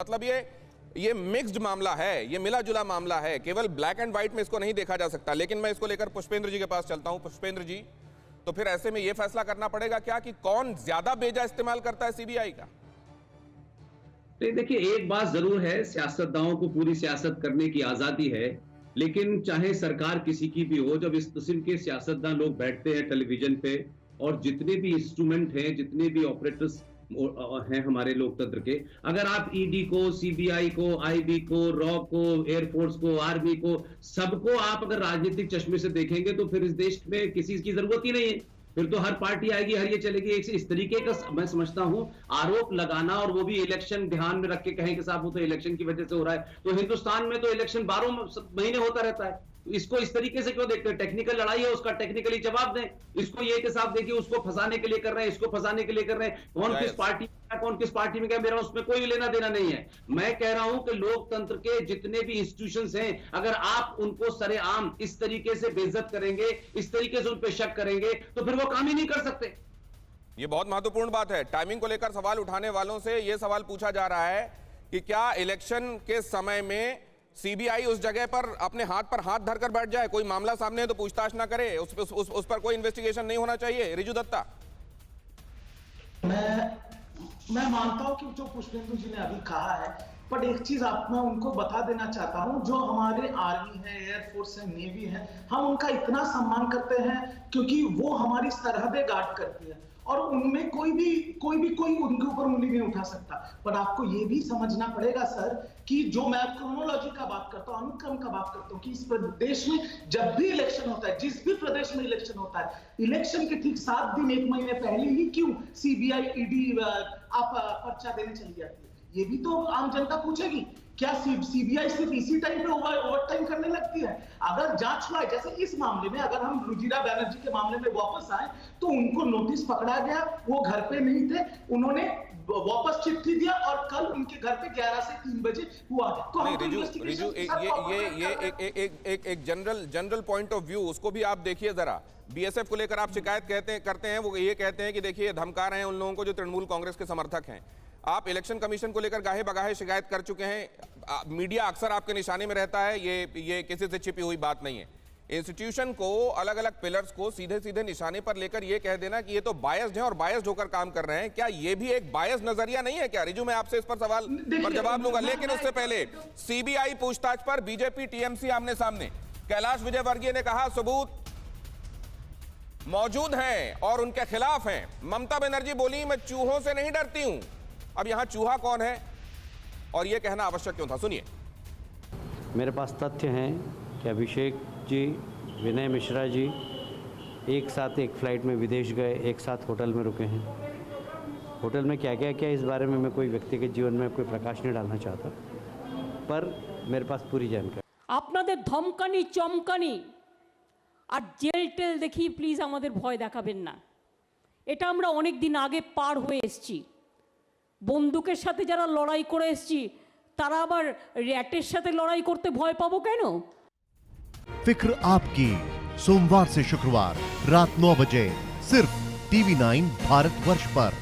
मतलब ये मिक्स्ड मामला है, ये मिला जुला मामला है, केवल ब्लैक एंड व्हाइट में इसको नहीं देखा जा सकता। लेकिन मैं इसको लेकर पुष्पेंद्र जी के पास चलता हूं। पुष्पेंद्र जी, तो फिर ऐसे में यह फैसला करना पड़ेगा क्या कि कौन ज्यादा बेजा इस्तेमाल करता है सीबीआई का? तो देखिए, एक बात जरूर है, सियासतदानों को पूरी सियासत करने की आजादी है, लेकिन चाहे सरकार किसी की भी हो, जब इस किस्म के सियासतदान लोग बैठते हैं टेलीविजन पे और जितने भी इंस्ट्रूमेंट हैं, जितने भी ऑपरेटर्स हैं हमारे लोकतंत्र के, अगर आप ईडी को, सीबीआई को, आईबी को, रॉ को, एयरफोर्स को, आर्मी को, सबको आप अगर राजनीतिक चश्मे से देखेंगे तो फिर इस देश में किसी की जरूरत ही नहीं है। फिर तो हर पार्टी आएगी, हर ये चलेगी। एक इस तरीके का मैं समझता हूं आरोप लगाना, और वो भी इलेक्शन ध्यान में रख के कहें कि साहब वो तो इलेक्शन की वजह से हो रहा है। तो हिंदुस्तान में तो इलेक्शन 12 महीने होता रहता है, इसको इस तरीके से क्यों देखते हैं? टेक्निकल लड़ाई है, उसका टेक्निकली जवाब दें। इसको ये के साथ देखिए, उसको फंसाने के लिए कर रहे हैं, इसको फंसाने के लिए कर रहे हैं। कौन किस पार्टी में, कौन किस पार्टी में क्या, मेरा उसमें कोई लेना देना नहीं है। मैं कह रहा हूं कि लोकतंत्र के जितने भी इंस्टीट्यूशंस हैं, अगर आप उनको सरेआम इस तरीके से बेइज्जत करेंगे, इस तरीके से उन पर शक करेंगे, तो फिर वो काम ही नहीं कर सकते। ये बहुत महत्वपूर्ण बात है। टाइमिंग को लेकर सवाल उठाने वालों से यह सवाल पूछा जा रहा है कि क्या इलेक्शन के समय में सीबीआई उस जगह पर अपने हाथ पर हाथ धरकर बैठ जाए? कोई मामला सामने है तो पूछताछ ना करे, उस पर कोई इन्वेस्टिगेशन नहीं होना चाहिए? रिजू दत्ता। मैं मानता हूं कि जो पुष्पेंद्र जी ने अभी कहा है, पर एक चीज मैं उनको बता देना चाहता हूं, जो हमारे आर्मी है, एयरफोर्स है, नेवी है, हम उनका इतना सम्मान करते हैं क्योंकि वो हमारी सरहदें गार्ड करती है और उनमें कोई उनके ऊपर उंगली नहीं उठा सकता। पर आपको ये भी समझना पड़ेगा सर कि जो मैं क्रोनोलॉजी का बात करता हूँ, अनुक्रम का बात करता हूँ कि इस प्रदेश में जब भी इलेक्शन होता है, जिस भी प्रदेश में इलेक्शन होता है, इलेक्शन के ठीक 7 दिन 1 महीने पहले ही क्यों सीबीआई ईडी आप पर्चा देने चली जाती है? ये भी तो आम जनता पूछेगी। क्या सीबीआई सिर्फ इसी टाइम पे ओवर टाइम करने लगती है? अगर जांच हुआ है, जैसे इस मामले में अगर हम रुजिरा बनर्जी के मामले में वापस आए तो उनको नोटिस पकड़ा गया, वो घर पे नहीं थे, उन्होंने वापस चिट्ठी दिया और कल उनके घर पे 11 से 3 बजे हुआ। तो रिजू, ये एक जनरल पॉइंट ऑफ व्यू, उसको भी आप देखिए जरा। बीएसएफ को लेकर आप शिकायत करते हैं, वो ये कहते हैं कि देखिए धमका रहे हैं उन लोगों को जो तृणमूल कांग्रेस के समर्थक हैं। आप इलेक्शन कमीशन को लेकर गाहे बगाहे शिकायत कर चुके हैं, मीडिया अक्सर आपके निशाने में रहता है, ये किसी से छिपी हुई बात नहीं है। इंस्टीट्यूशन को, अलग अलग पिलर्स को सीधे सीधे निशाने पर लेकर ये कह देना कि ये तो बायस्ड हैं और बायस्ड होकर काम कर रहे हैं, क्या ये भी एक बायस्ड नजरिया नहीं है क्या? रिजू, मैं आपसे इस पर सवाल पर जवाब लूंगा, लेकिन उससे पहले सीबीआई पूछताछ पर बीजेपी टीएमसी आमने सामने। कैलाश विजयवर्गीय ने कहा सबूत मौजूद हैं और उनके खिलाफ हैं। ममता बनर्जी बोली मैं चूहों से नहीं डरती हूं। अब यहां चूहा कौन है और यह कहना आवश्यक क्यों था? सुनिए। मेरे पास तथ्य हैं कि अभिषेक जी, विनय मिश्रा जी एक साथ एक फ्लाइट में विदेश गए, एक साथ होटल में रुके हैं। होटल में क्या क्या किया इस बारे में मैं कोई व्यक्तिगत जीवन में कोई प्रकाश नहीं डालना चाहता, पर मेरे पास पूरी जानकारी। আপনাদের ধমকানি চমকানি আর জেল টেল দেখি প্লিজ আমাদের ভয় দেখাবেন না। এটা আমরা অনেক দিন আগে পার হয়ে এসেছি। বন্দুকের সাথে যারা লড়াই করে এসেছি তারা আবার র্যাটের সাথে লড়াই করতে ভয় পাবো কেন? फिक्र आपकी, सोमवार से शुक्रवार रात 9 बजे सिर्फ TV9 भारतवर्ष पर।